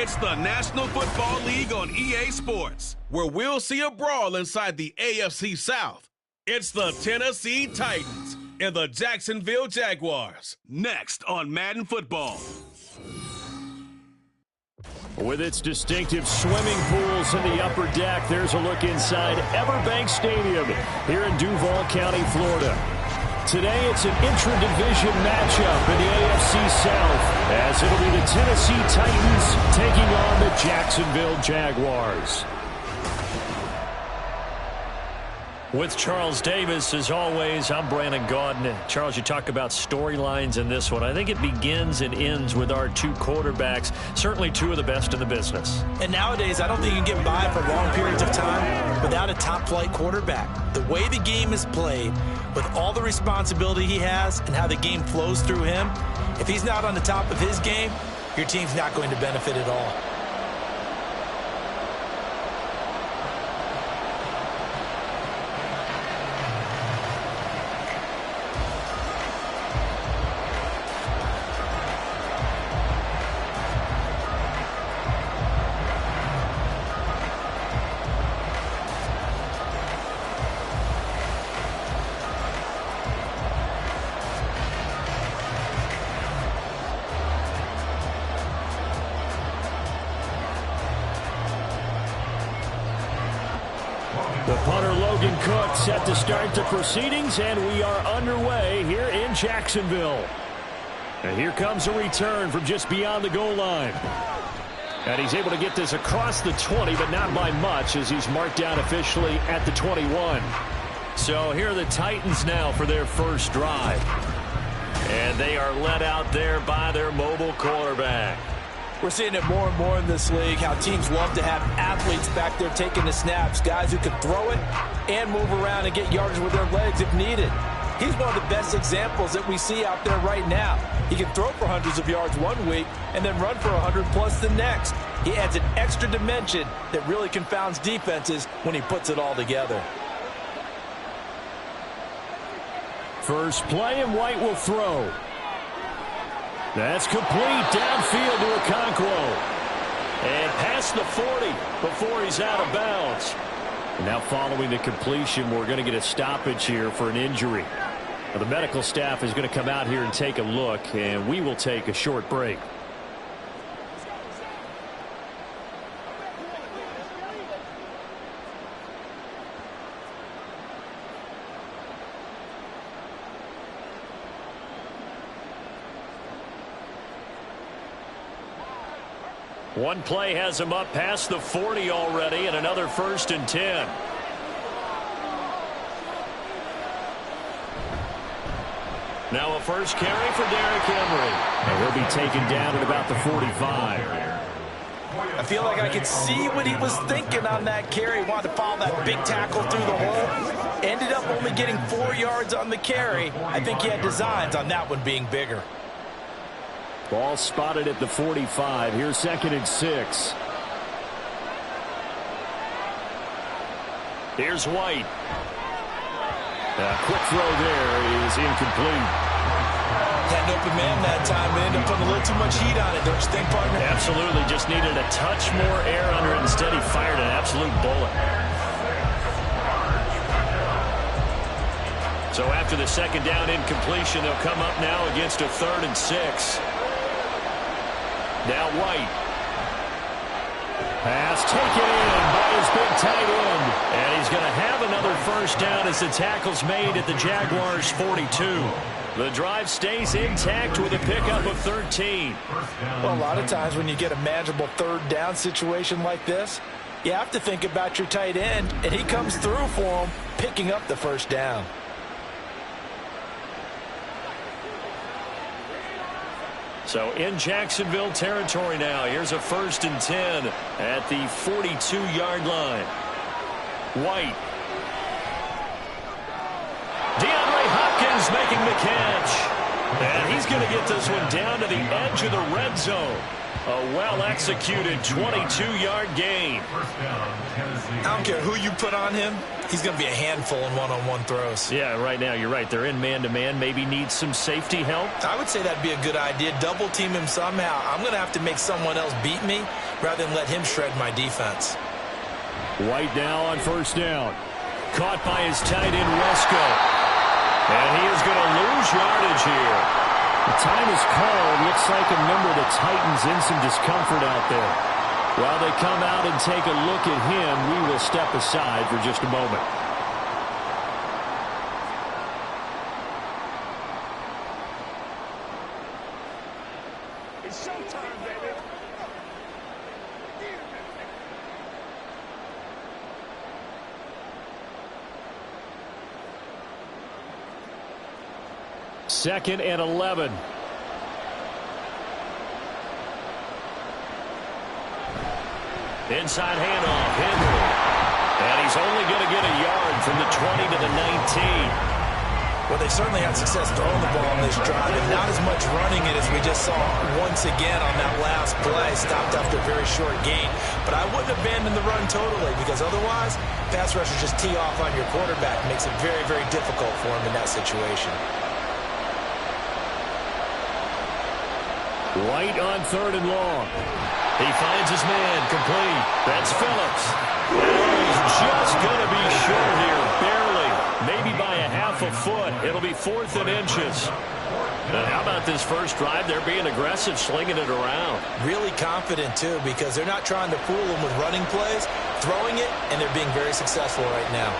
It's the National Football League on EA Sports, where we'll see a brawl inside the AFC South. It's the Tennessee Titans and the Jacksonville Jaguars. Next on Madden Football. With its distinctive swimming pools in the upper deck, there's a look inside Everbank Stadium here in Duval County, Florida. Today, it's an intra-division matchup in the AFC South, as it'll be the Tennessee Titans taking on the Jacksonville Jaguars. With Charles Davis, as always, I'm Brandon Gaudin. Charles, you talk about storylines in this one. I think it begins and ends with our two quarterbacks, certainly two of the best in the business. And nowadays, I don't think you can get by for long periods of time without a top-flight quarterback. The way the game is played, with all the responsibility he has and how the game flows through him, if he's not on the top of his game, your team's not going to benefit at all. The punter Logan Cook set to start the proceedings, and we are underway here in Jacksonville. And here comes a return from just beyond the goal line. And he's able to get this across the 20, but not by much, as he's marked down officially at the 21. So here are the Titans now for their first drive. And they are led out there by their mobile quarterback. We're seeing it more and more in this league, how teams love to have athletes back there taking the snaps, guys who can throw it and move around and get yardage with their legs if needed. He's one of the best examples that we see out there right now. He can throw for hundreds of yards one week and then run for 100+ the next. He adds an extra dimension that really confounds defenses when he puts it all together. First play, and White will throw. That's complete downfield to Okonkwo. And past the 40 before he's out of bounds. And now following the completion, we're going to get a stoppage here for an injury. Now, the medical staff is going to come out here and take a look, and we will take a short break. One play has him up past the 40 already, and another 1st and 10. Now a first carry for Derrick Henry. And he'll be taken down at about the 45. I feel like I could see what he was thinking on that carry. He wanted to follow that big tackle through the hole. Ended up only getting 4 yards on the carry. I think he had designs on that one being bigger. Ball spotted at the 45. Here's 2nd and 6. Here's White. A quick throw there is incomplete. Had an open man that time, but ended up putting a little too much heat on it, don't you think, partner? Absolutely. Just needed a touch more air under it. Instead, he fired an absolute bullet. So after the 2nd down incompletion, they'll come up now against a 3rd and 6. Now White. Pass taken in by his big tight end. And he's going to have another 1st down as the tackle's made at the Jaguars' 42. The drive stays intact with a pickup of 13. Well, a lot of times when you get a manageable 3rd down situation like this, you have to think about your tight end, and he comes through for him, picking up the 1st down. So in Jacksonville territory now. Here's a 1st and 10 at the 42-yard line. White. DeAndre Hopkins making the catch. And he's going to get this one down to the edge of the red zone. A well-executed 22-yard gain. I don't care who you put on him. He's going to be a handful in one-on-one throws. Yeah, right now, you're right. They're in man-to-man. Maybe needs some safety help. I would say that'd be a good idea. Double team him somehow. I'm going to have to make someone else beat me rather than let him shred my defense. White now on first down. Caught by his tight end, Wesco. And he is going to lose yardage here. The time is called. Looks like a member of the Titans in some discomfort out there. While they come out and take a look at him, we will step aside for just a moment. It's showtime, baby. Second and 11. Inside handoff, Henry. And he's only going to get a yard from the 20 to the 19. Well, they certainly had success throwing the ball on this drive, and not as much running it as we just saw once again on that last play. Stopped after a very short gain. But I wouldn't abandon the run totally, because otherwise, pass rushers just tee off on your quarterback. Makes it very, very difficult for him in that situation. White on third and long. He finds his man, complete. That's Phillips. He's just going to be short here, barely. Maybe by a half a foot. It'll be 4th and inches. How about this first drive? They're being aggressive, slinging it around. Really confident, too, because they're not trying to fool him with running plays, throwing it, and they're being very successful right now.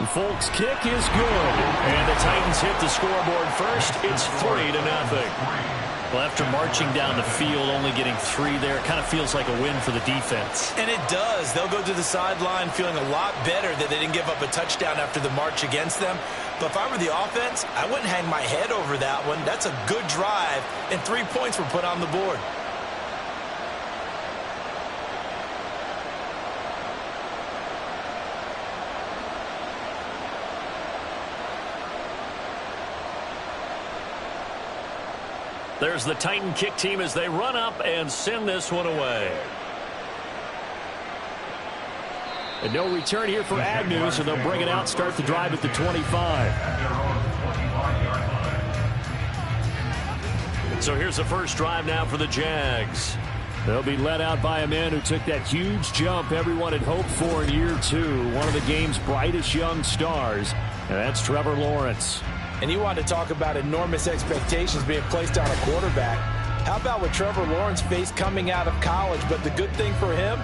The Folks' kick is good. And the Titans hit the scoreboard first. It's 3-0. Well, after marching down the field, only getting 3 there, it kind of feels like a win for the defense. And it does. They'll go to the sideline feeling a lot better that they didn't give up a touchdown after the march against them. But if I were the offense, I wouldn't hang my head over that one. That's a good drive, and 3 points were put on the board. There's the Titan kick team as they run up and send this one away. And no return here for Agnew, so they'll bring it out, start the drive at the 25. So here's the first drive now for the Jags. They'll be led out by a man who took that huge jump everyone had hoped for in year 2. One of the game's brightest young stars, and that's Trevor Lawrence. And you want to talk about enormous expectations being placed on a quarterback. How about what Trevor Lawrence faced coming out of college? But the good thing for him,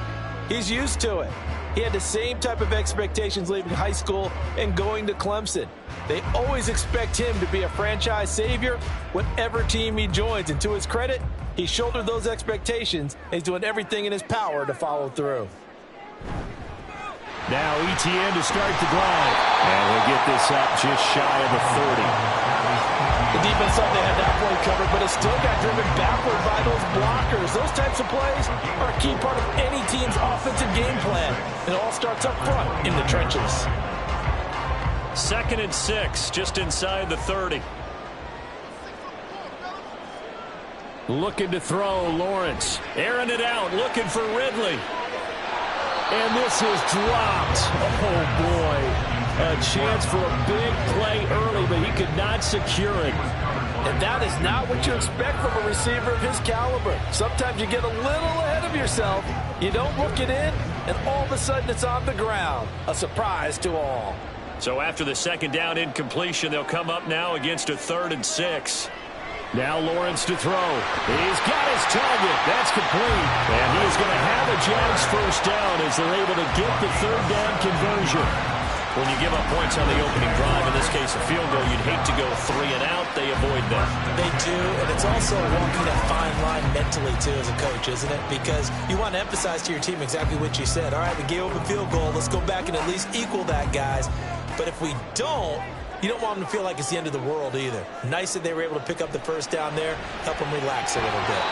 he's used to it. He had the same type of expectations leaving high school and going to Clemson. They always expect him to be a franchise savior whatever team he joins. And to his credit, he shouldered those expectations and he's doing everything in his power to follow through. Now ETN to start the drive. And we'll get this up just shy of the 30. The defense thought they had that play covered, but it still got driven backward by those blockers. Those types of plays are a key part of any team's offensive game plan. It all starts up front in the trenches. 2nd and 6, just inside the 30. Looking to throw, Lawrence. Airing it out, looking for Ridley. And this is dropped. Oh, boy. A chance for a big play early, but he could not secure it. And that is not what you expect from a receiver of his caliber. Sometimes you get a little ahead of yourself. You don't look it in, and all of a sudden it's on the ground. A surprise to all. So after the 2nd down incompletion, they'll come up now against a 3rd and 6. Now Lawrence to throw. He's got his target. That's complete. And he is going to have a Jags first down as they're able to get the 3rd down conversion. When you give up points on the opening drive, in this case a field goal, you'd hate to go 3 and out. They avoid that. They do, and it's also walking that fine line mentally, too, as a coach, isn't it? Because you want to emphasize to your team exactly what you said. All right, we gave up a field goal. Let's go back and at least equal that, guys. But if we don't, you don't want them to feel like it's the end of the world either. Nice that they were able to pick up the first down there, help them relax a little bit.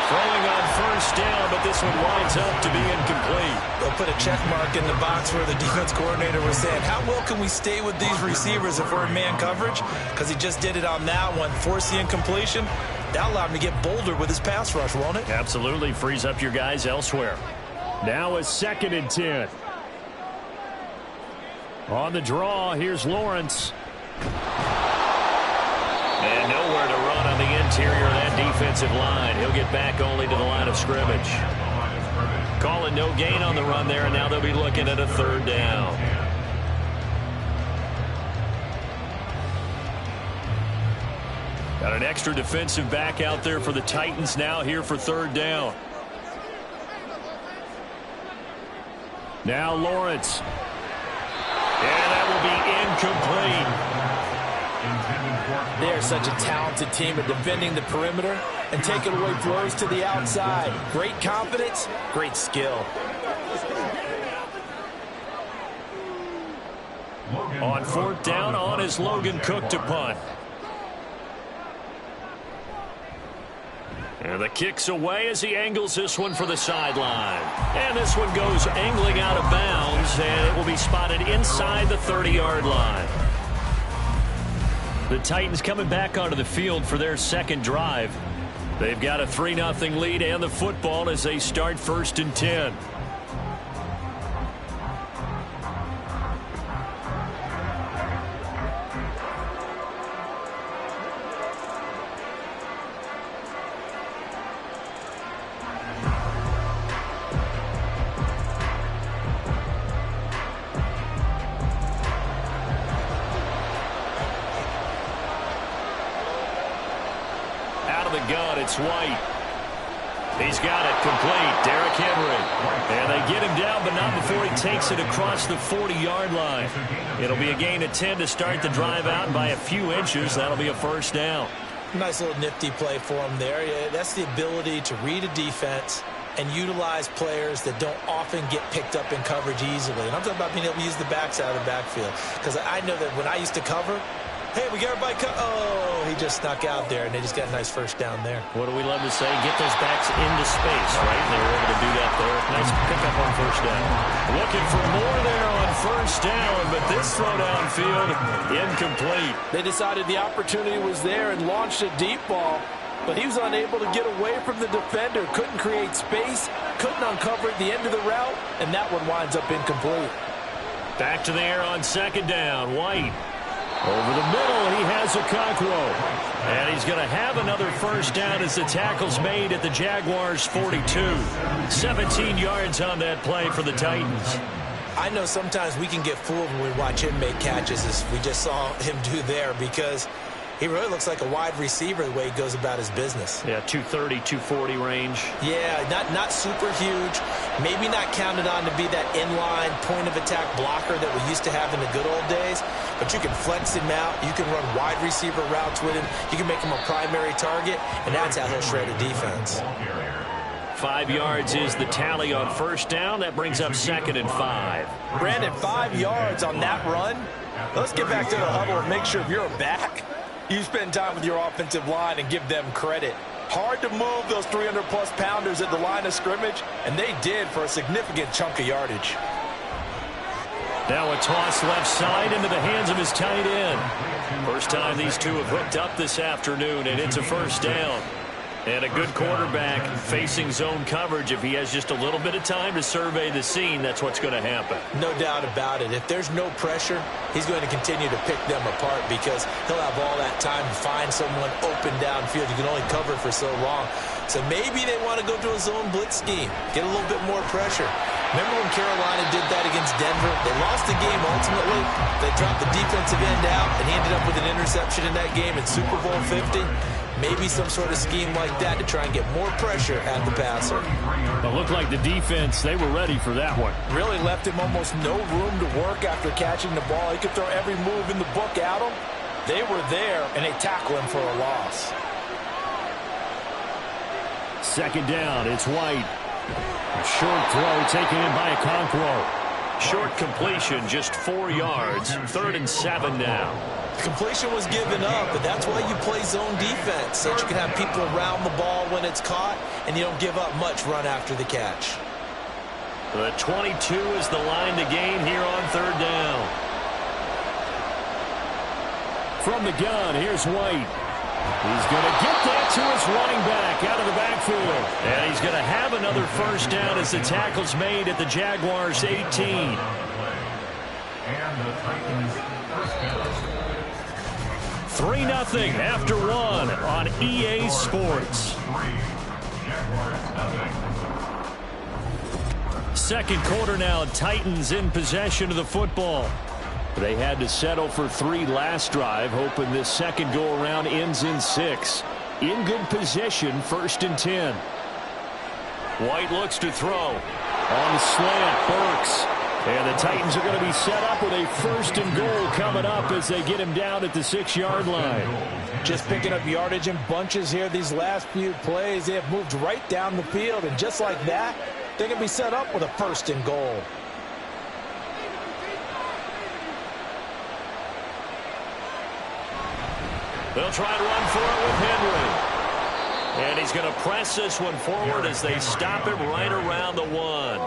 Throwing on first down, but this one winds up to be incomplete. They'll put a check mark in the box where the defense coordinator was saying, how well can we stay with these receivers if we're in man coverage? Because he just did it on that one, forced the incompletion. That allowed him to get bolder with his pass rush, won't it? Absolutely. Frees up your guys elsewhere. Now a 2nd and 10. On the draw, here's Lawrence. And nowhere to run on the interior of that defensive line. He'll get back only to the line of scrimmage. Calling no gain on the run there, and now they'll be looking at a 3rd down. Got an extra defensive back out there for the Titans now here for 3rd down. Now Lawrence. And that will be incomplete. They're such a talented team at defending the perimeter and taking away throws to the outside. Great confidence, great skill. On 4th down, on is Logan Cook to punt. And the kick's away as he angles this one for the sideline. And this one goes angling out of bounds, and it will be spotted inside the 30-yard line. The Titans coming back onto the field for their 2nd drive. They've got a 3-0 lead and the football as they start 1st and 10. It's White. He's got it complete. Derrick Henry. And they get him down, but not before he takes it across the 40-yard line. It'll be a gain of 10 to start the drive out, and by a few inches, that'll be a 1st down. Nice little nifty play for him there. Yeah, that's the ability to read a defense and utilize players that don't often get picked up in coverage easily. And I'm talking about being able to use the backside of the backfield. Because I know that when I used to cover, hey, we got everybody oh, he just snuck out there, and they just got a nice 1st down there. What do we love to say? Get those backs into space, right? And they were able to do that there. Nice pickup on 1st down. Looking for more there on 1st down, but this throw downfield, incomplete. They decided the opportunity was there and launched a deep ball, but he was unable to get away from the defender. Couldn't create space, couldn't uncover at the end of the route, and that one winds up incomplete. Back to the air on 2nd down. White. Over the middle, he has Okonkwo. And he's going to have another 1st down as the tackle's made at the Jaguars' 42. 17 yards on that play for the Titans. I know sometimes we can get fooled when we watch him make catches, as we just saw him do there, because he really looks like a wide receiver the way he goes about his business. Yeah, 230, 240 range. Yeah, not super huge. Maybe not counted on to be that inline point-of-attack blocker that we used to have in the good old days. But you can flex him out. You can run wide receiver routes with him. You can make him a primary target, and that's how he'll shred a defense. 5 yards is the tally on 1st down. That brings up 2nd and 5. Brandon, 5 yards on that run. Let's get back to the huddle and make sure if you're a back, you spend time with your offensive line and give them credit. Hard to move those 300-plus pounders at the line of scrimmage, and they did for a significant chunk of yardage. Now a toss left side into the hands of his tight end. First time these two have hooked up this afternoon, and it's a 1st down. And a good quarterback facing zone coverage. If he has just a little bit of time to survey the scene, that's what's going to happen. No doubt about it. If there's no pressure, he's going to continue to pick them apart because he'll have all that time to find someone open downfield. You can only cover for so long. So maybe they want to go to a zone blitz scheme, get a little bit more pressure. Remember when Carolina did that against Denver? They lost the game ultimately. They dropped the defensive end out, and he ended up with an interception in that game in Super Bowl 50. Maybe some sort of scheme like that to try and get more pressure at the passer. It looked like the defense, they were ready for that one. Really left him almost no room to work after catching the ball. He could throw every move in the book at him. They were there, and they tackle him for a loss. 2nd down, it's White. A short throw taken in by Okonkwo. Short completion, just 4 yards. 3rd and 7 now. Completion was given up, but that's why you play zone defense, so that you can have people around the ball when it's caught, and you don't give up much run after the catch. The 22 is the line to gain here on 3rd down. From the gun, here's White. He's going to get that to his running back out of the backfield. And he's going to have another first down as the tackle's made at the Jaguars' 18. And the Titans first down. 3-0 after 1 on EA Sports. Second quarter now, Titans in possession of the football. They had to settle for 3 last drive, hoping this second go-around ends in 6. In good position, 1st and 10. White looks to throw. On the slant, Burks. And the Titans are going to be set up with a 1st and goal coming up as they get him down at the 6-yard line. Just picking up yardage in bunches here these last few plays. They have moved right down the field, and just like that, they're going to be set up with a 1st and goal. They'll try to run for it with Henry. And he's going to press this one forward as they stop him right around the 1.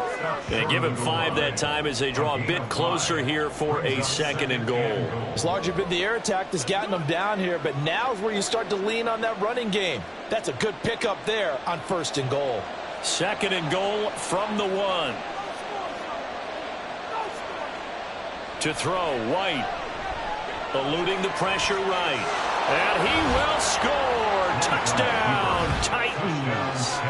And give him 5 that time as they draw a bit closer here for a 2nd and goal. It's largely been the air attack that's gotten them down here, but now's where you start to lean on that running game. That's a good pickup there on 1st and goal. 2nd and goal from the 1. To throw, White. Eluding the pressure right. And he will score. Touchdown, Titans.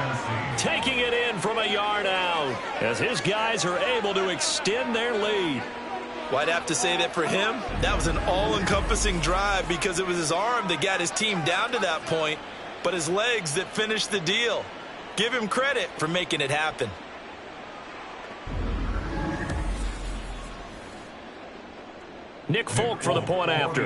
Taking it in from a yard out as his guys are able to extend their lead. Well, I'd have to say that for him, that was an all-encompassing drive because it was his arm that got his team down to that point, but his legs that finished the deal. Give him credit for making it happen. Nick Folk for the point after.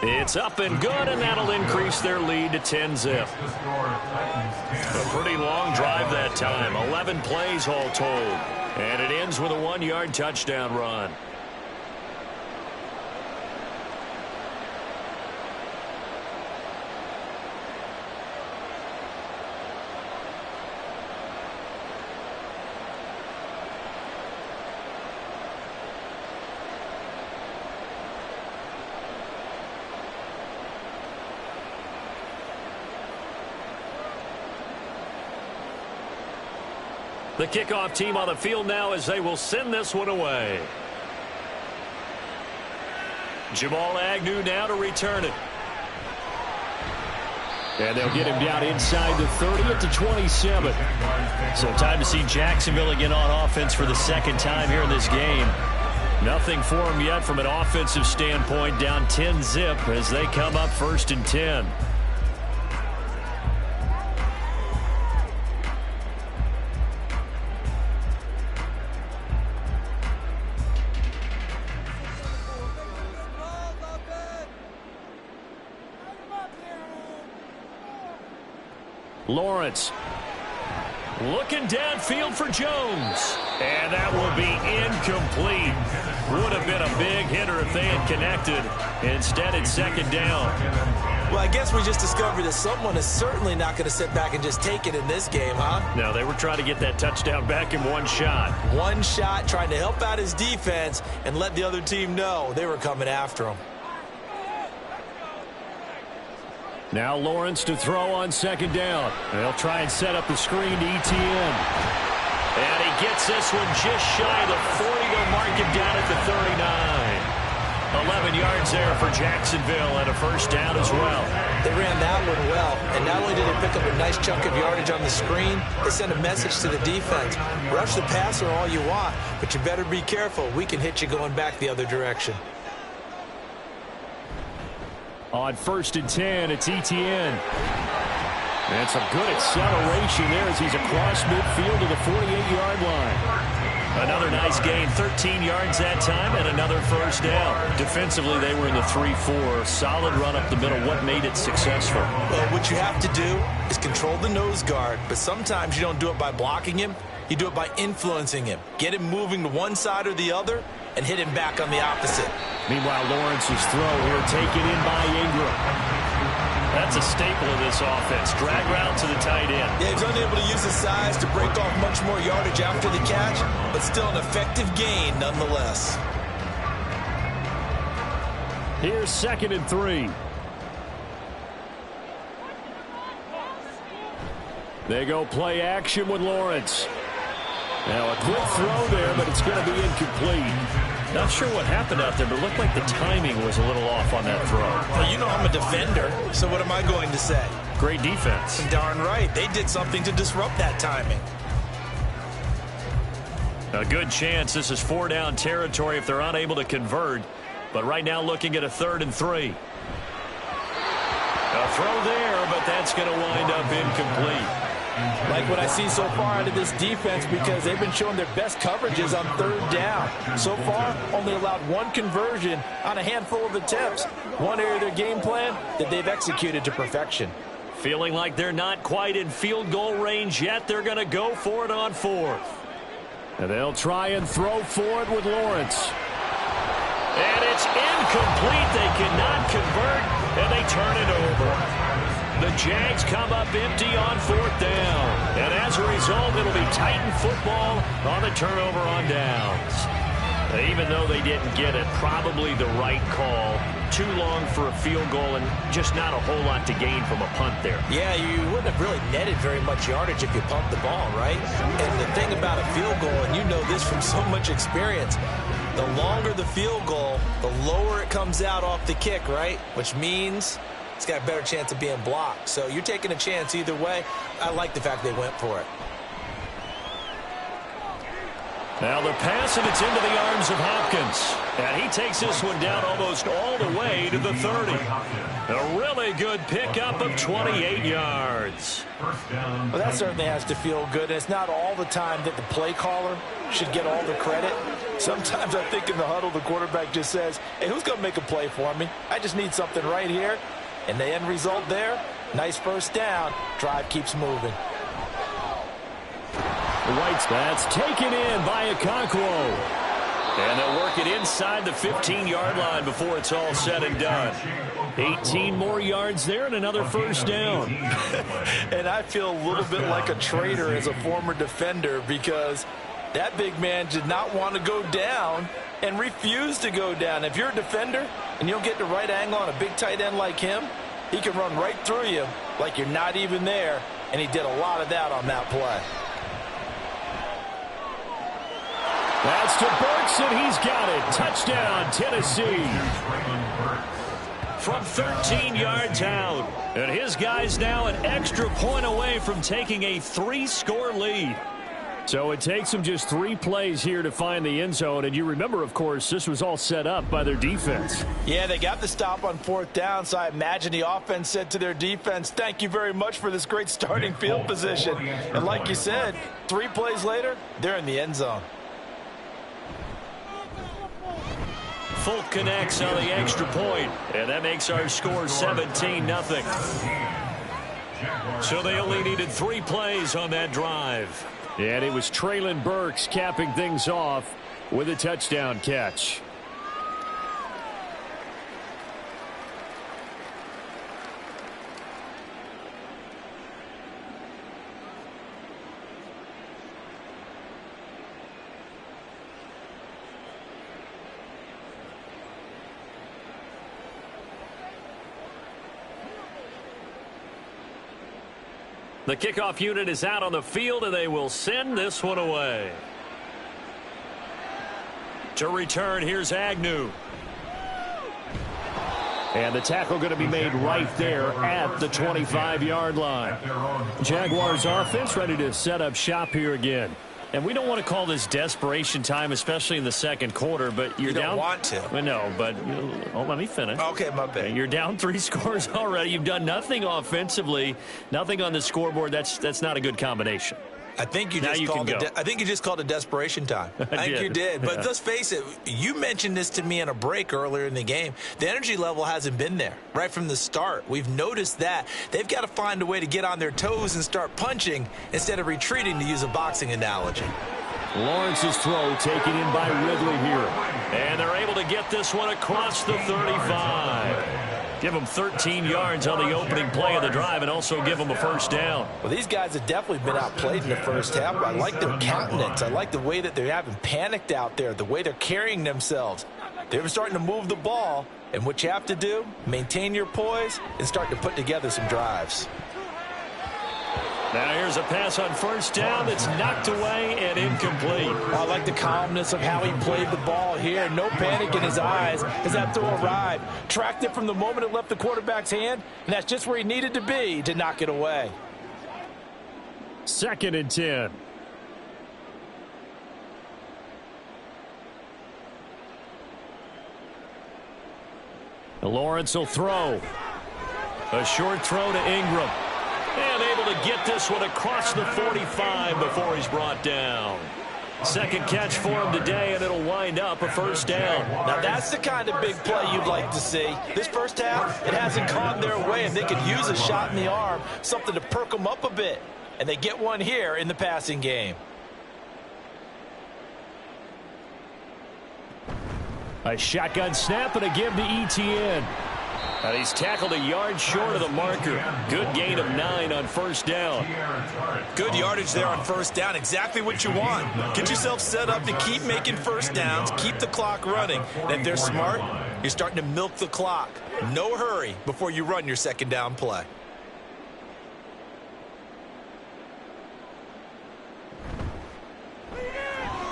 It's up and good, and that'll increase their lead to 10-zip. A pretty long drive that time. 11 plays all told. And it ends with a 1-yard touchdown run. The kickoff team on the field now as they will send this one away. Jamal Agnew now to return it. And they'll get him down inside the 30 at the 27. So time to see Jacksonville again on offense for the 2nd time here in this game. Nothing for them yet from an offensive standpoint, down 10-zip as they come up 1st and 10. Lawrence looking downfield for Jones. And that will be incomplete. Would have been a big hitter if they had connected. Instead, it's 2nd down. Well, I guess we just discovered that someone is certainly not going to sit back and just take it in this game, huh? No, they were trying to get that touchdown back in one shot. One shot, trying to help out his defense and let the other team know they were coming after him. Now Lawrence to throw on 2nd down. They'll try and set up the screen to ETN. And he gets this one just shy of the 40. They'll mark him down at the 39. 11 yards there for Jacksonville and a 1st down as well. They ran that one well, and not only did they pick up a nice chunk of yardage on the screen, they sent a message to the defense. Rush the passer all you want, but you better be careful. We can hit you going back the other direction. On 1st and 10, it's ETN. And some good acceleration there as he's across midfield to the 48-yard line. Another nice gain, 13 yards that time, and another first down. Defensively, they were in the 3-4. Solid run up the middle. What made it successful? Well, what you have to do is control the nose guard, but sometimes you don't do it by blocking him. You do it by influencing him. Get him moving to one side or the other and hit him back on the opposite. Meanwhile, Lawrence's throw here taken in by Ingram. That's a staple of this offense. Drag route to the tight end. Yeah, he's unable to use his size to break off much more yardage after the catch, but still an effective gain nonetheless. Here's 2nd and 3. They go play action with Lawrence. Now a quick throw there, but it's going to be incomplete. Not sure what happened out there, but it looked like the timing was a little off on that throw. Well, you know I'm a defender, so what am I going to say? Great defense. Darn right. They did something to disrupt that timing. A good chance this is 4-down territory if they're unable to convert. But right now looking at a 3rd and 3. A throw there, but that's going to wind up incomplete. Like what I see so far out of this defense, because they've been showing their best coverages on 3rd down. So far, only allowed one conversion on a handful of attempts. One area of their game plan that they've executed to perfection. Feeling like they're not quite in field goal range yet, they're going to go for it on 4th. And they'll try and throw for it with Lawrence. And it's incomplete. They cannot convert, and they turn it over. The Jags come up empty on 4th down. And as a result, it'll be Titan football on the turnover on downs. Even though they didn't get it, probably the right call. Too long for a field goal and just not a whole lot to gain from a punt there. Yeah, you wouldn't have really netted very much yardage if you pumped the ball, right? And the thing about a field goal, and you know this from so much experience, the longer the field goal, the lower it comes out off the kick, right? Which means it's got a better chance of being blocked. So you're taking a chance either way. I like the fact they went for it. Now the pass, and it's into the arms of Hopkins. And he takes this one down almost all the way to the 30. A really good pickup of 28 yards. Well, that certainly has to feel good. And it's not all the time that the play caller should get all the credit. Sometimes I think in the huddle, the quarterback just says, hey, who's going to make a play for me? I just need something right here. And the end result there, nice first down. Drive keeps moving. White's that's taken in by Okonkwo. And they'll work it inside the 15-yard line before it's all said and done. 18 more yards there and another first down. And I feel a little bit like a traitor as a former defender, because that big man did not want to go down and refused to go down. If you're a defender and you don't get the right angle on a big tight end like him, he can run right through you like you're not even there. And he did a lot of that on that play. That's to Burks, and he's got it. Touchdown, Tennessee. From 13 yards out. And his guy's now an extra point away from taking a 3-score lead. So it takes them just 3 plays here to find the end zone. And you remember, of course, this was all set up by their defense. Yeah, they got the stop on 4th down, so I imagine the offense said to their defense, thank you very much for this great starting field position. And like you said, 3 plays later, they're in the end zone. Folk connects on the extra point, and that makes our score 17-0. So they only needed 3 plays on that drive. And it was Treylon Burks capping things off with a touchdown catch. The kickoff unit is out on the field, and they will send this one away. To return, here's Agnew. And the tackle going to be made right there at the 25-yard line. Jaguars offense ready to set up shop here again. And we don't want to call this desperation time, especially in the second quarter, but you're down. You don't want to. Well, no, but let me finish. Okay, my bad. You're down 3 scores already. You've done nothing offensively, nothing on the scoreboard. That's not a good combination. I think you just called it desperation time. I think you did. But let's face it, you mentioned this to me in a break earlier in the game. The energy level hasn't been there right from the start. We've noticed that. They've got to find a way to get on their toes and start punching instead of retreating, to use a boxing analogy. Lawrence's throw taken in by Ridley here. And they're able to get this one across the 35. Give them 13 yards on the opening play of the drive and also give them a first down. Well, these guys have definitely been outplayed in the first half. I like their countenance. I like the way that they haven't panicked out there, the way they're carrying themselves. They're starting to move the ball, and what you have to do, maintain your poise and start to put together some drives. Now here's a pass on first down that's knocked away and incomplete. I like the calmness of how he played the ball here. No panic in his eyes as that throw arrived. Tracked it from the moment it left the quarterback's hand, and that's just where he needed to be to knock it away. 2nd and 10. Lawrence will throw. A short throw to Ingram. And able to get this one across the 45 before he's brought down. Second catch for him today, and it'll wind up a first down. Now that's the kind of big play you'd like to see. This first half, it hasn't gone their way, and they could use a shot in the arm, something to perk them up a bit. And they get one here in the passing game. A shotgun snap and a give to ETN. And he's tackled a yard short of the marker. Good gain of 9 on first down. Good yardage there on first down. Exactly what you want. Get yourself set up to keep making first downs, keep the clock running. And if they're smart, you're starting to milk the clock. No hurry before you run your second down play.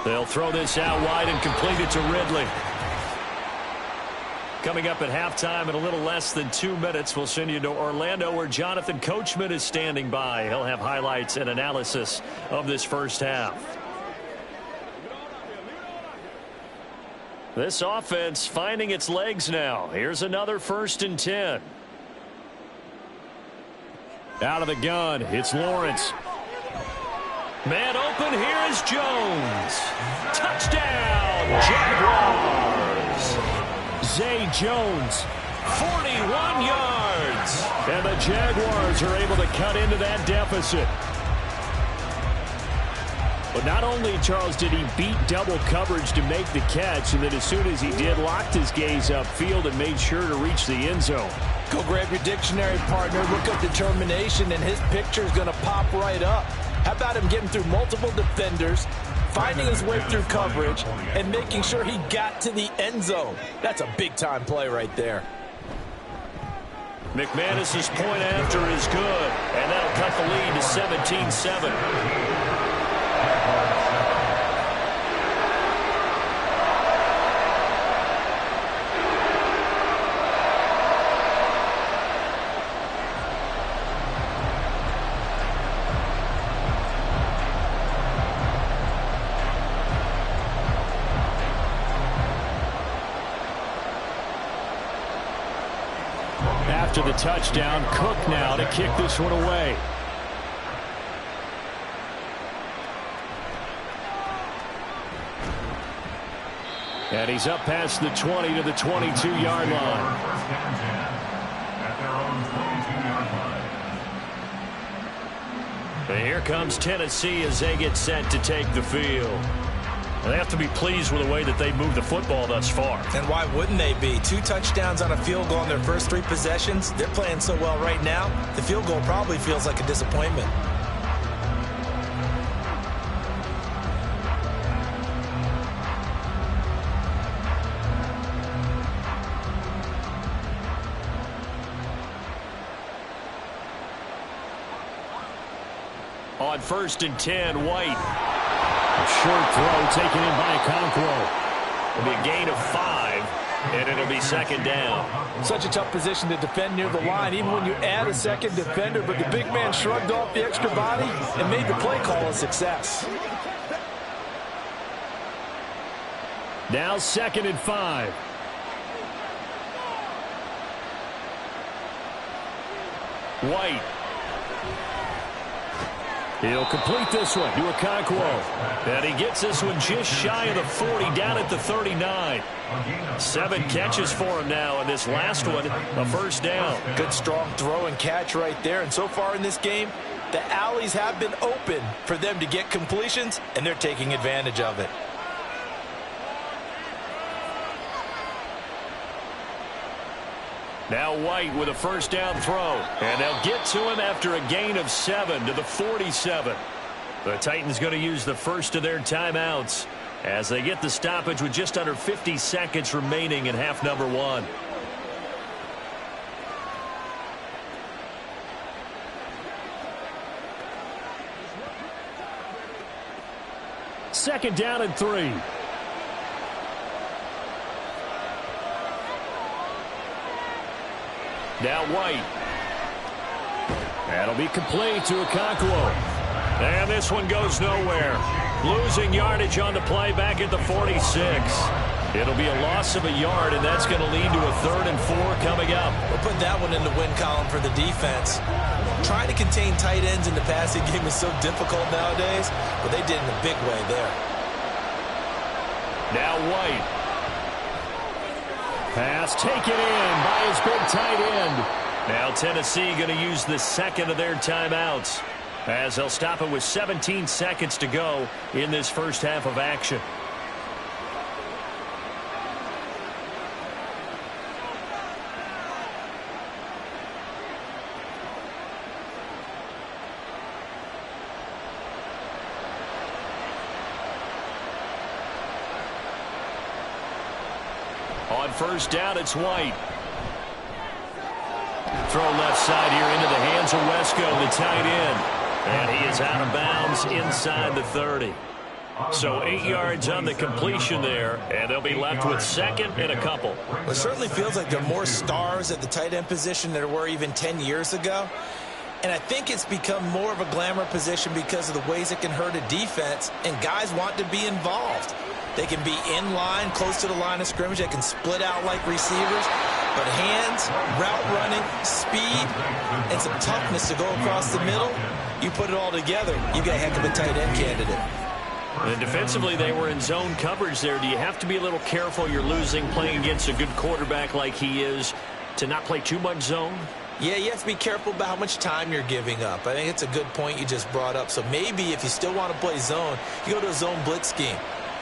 They'll throw this out wide and complete it to Ridley. Coming up at halftime in a little less than 2 minutes, we'll send you to Orlando where Jonathan Coachman is standing by. He'll have highlights and analysis of this first half. This offense finding its legs now. Here's another 1st and 10. Out of the gun, it's Lawrence. Man open, here is Jones. Touchdown, Jaguars. Zay Jones, 41 yards. And the Jaguars are able to cut into that deficit. But not only, Charles, did he beat double coverage to make the catch, and then as soon as he did, locked his gaze upfield and made sure to reach the end zone. Go grab your dictionary, partner. Look up determination, and his picture is going to pop right up. How about him getting through multiple defenders, finding his way through coverage, and making sure he got to the end zone? That's a big-time play right there. McManus's point after is good, and that'll cut the lead to 17-7. After the touchdown, Cook now to kick this one away. And he's up past the 20 to the 22-yard line. And here comes Tennessee as they get set to take the field. They have to be pleased with the way that they moved the football thus far. And why wouldn't they be? 2 touchdowns on a field goal in their first 3 possessions. They're playing so well right now, the field goal probably feels like a disappointment. On 1st and 10, White. Short throw taken in by Okonkwo. It'll be a gain of 5, and it'll be second down. Such a tough position to defend near the line, even when you add a second defender, but the big man shrugged off the extra body and made the play call a success. Now 2nd and 5. White. He'll complete this one to Wk11. And he gets this one just shy of the 40, down at the 39. 7 catches for him now, and this last one, a first down. Good strong throw and catch right there. And so far in this game, the alleys have been open for them to get completions, and they're taking advantage of it. Now White with a first down throw. And they'll get to him after a gain of 7 to the 47. The Titans going to use the first of their timeouts as they get the stoppage with just under 50 seconds remaining in half number 1. Second down and 3. Now White. That'll be complete to Wk11. And this one goes nowhere. Losing yardage on the play back at the 46. It'll be a loss of a yard, and that's going to lead to a 3rd and 4 coming up. We'll put that one in the win column for the defense. Trying to contain tight ends in the passing game is so difficult nowadays, but they did in a big way there. Now White. Pass taken in by his big tight end. Now Tennessee going to use the second of their timeouts as they'll stop it with 17 seconds to go in this first half of action. On first down, it's White. Throw left side here into the hands of Wesco, the tight end. And he is out of bounds inside the 30. So 8 yards on the completion there, and they'll be left with second and a couple. Well, it certainly feels like there are more stars at the tight end position than there were even 10 years ago. And I think it's become more of a glamour position because of the ways it can hurt a defense, and guys want to be involved. They can be in line, close to the line of scrimmage. They can split out like receivers. But hands, route running, speed, and some toughness to go across the middle, you put it all together, you got a heck of a tight end candidate. And defensively, they were in zone coverage there. Do you have to be a little careful? You're losing playing against a good quarterback like he is to not play too much zone? Yeah, you have to be careful about how much time you're giving up. I think it's a good point you just brought up. So maybe if you still want to play zone, you go to a zone blitz scheme.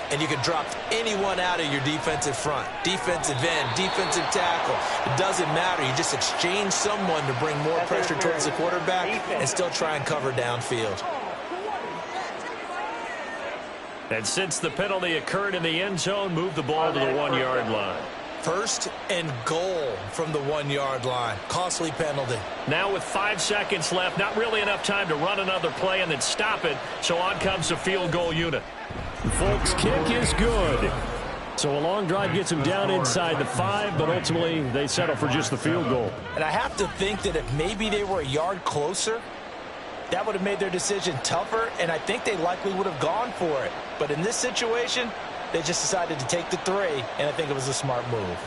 And you can drop anyone out of your defensive front. Defensive end, defensive tackle. It doesn't matter. You just exchange someone to bring more pressure towards the quarterback and still try and cover downfield. And since the penalty occurred in the end zone, move the ball to the 1-yard line. First and goal from the 1-yard line. Costly penalty. Now with 5 seconds left, not really enough time to run another play and then stop it. So on comes the field goal unit. Folks, kick is good. So a long drive gets them down inside the 5, but ultimately they settle for just the field goal. And I have to think that if maybe they were a yard closer, that would have made their decision tougher, and I think they likely would have gone for it. But in this situation, they just decided to take the 3, and I think it was a smart move.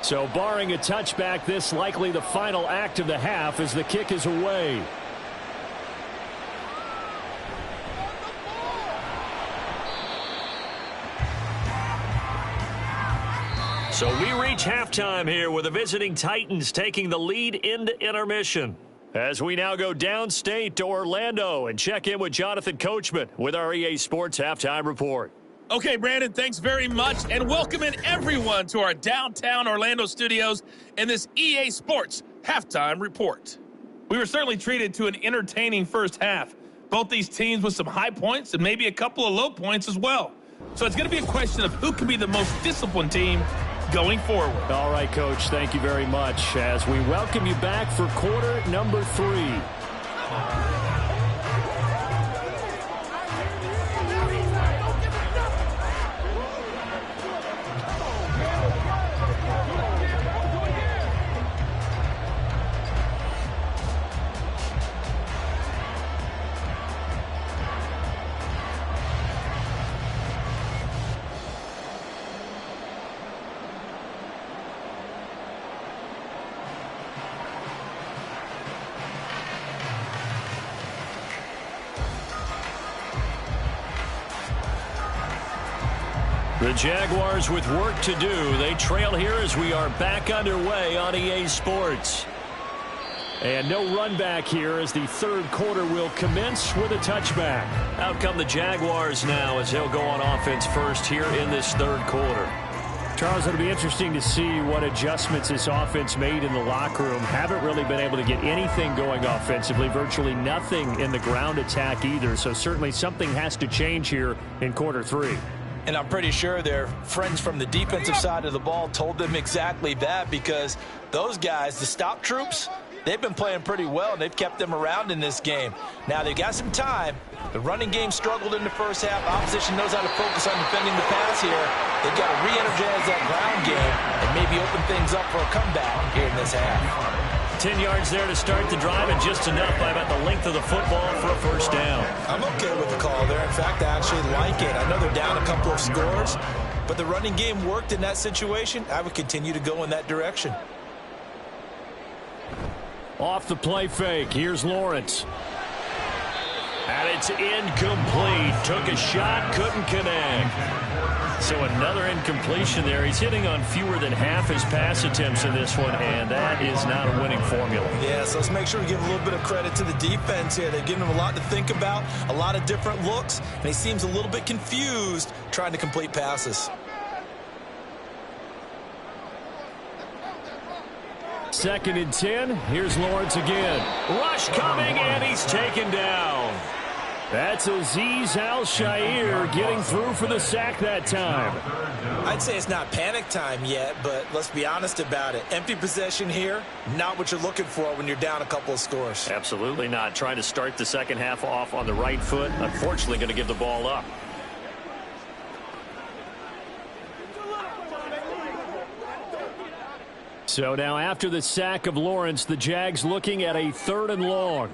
So barring a touchback, this likely the final act of the half as the kick is away. So we reach halftime here with the visiting Titans taking the lead into intermission. As we now go downstate to Orlando and check in with Jonathan Coachman with our EA Sports Halftime Report. Okay, Brandon, thanks very much, and welcoming everyone to our downtown Orlando studios in this EA Sports Halftime Report. We were certainly treated to an entertaining first half. Both these teams with some high points and maybe a couple of low points as well. So it's going to be a question of who can be the most disciplined team going forward. All right, Coach, thank you very much as we welcome you back for quarter number 3. The Jaguars with work to do. They trail here as we are back underway on EA Sports. And no run back here as the third quarter will commence with a touchback. Out come the Jaguars now as they'll go on offense first here in this third quarter. Charles, it'll be interesting to see what adjustments this offense made in the locker room. Haven't really been able to get anything going offensively, virtually nothing in the ground attack either. So certainly something has to change here in quarter three. And I'm pretty sure their friends from the defensive side of the ball told them exactly that, because those guys, the stop troops, they've been playing pretty well, and they've kept them around in this game. Now, they've got some time. The running game struggled in the first half. Opposition knows how to focus on defending the pass here. They've got to re-energize that ground game and maybe open things up for a comeback here in this half. 10 yards there to start the drive, and just enough by about the length of the football for a first down. I'm okay with the call there. In fact, I actually like it. I know they're down a couple of scores, but the running game worked in that situation. I would continue to go in that direction. Off the play fake, here's Lawrence. And it's incomplete. Took a shot, couldn't connect. So another incompletion there. He's hitting on fewer than half his pass attempts in this one, and that is not a winning formula. Yeah, so let's make sure we give a little bit of credit to the defense here. They've given him a lot to think about, a lot of different looks, and he seems a little bit confused trying to complete passes. Second and 10. Here's Lawrence again. Rush coming, and he's taken down. That's Azeez Al-Shaair getting through for the sack that time. I'd say it's not panic time yet, but let's be honest about it. Empty possession here, not what you're looking for when you're down a couple of scores. Absolutely not. Trying to start the second half off on the right foot. Unfortunately, going to give the ball up. So now after the sack of Lawrence, the Jags looking at a 3rd and long.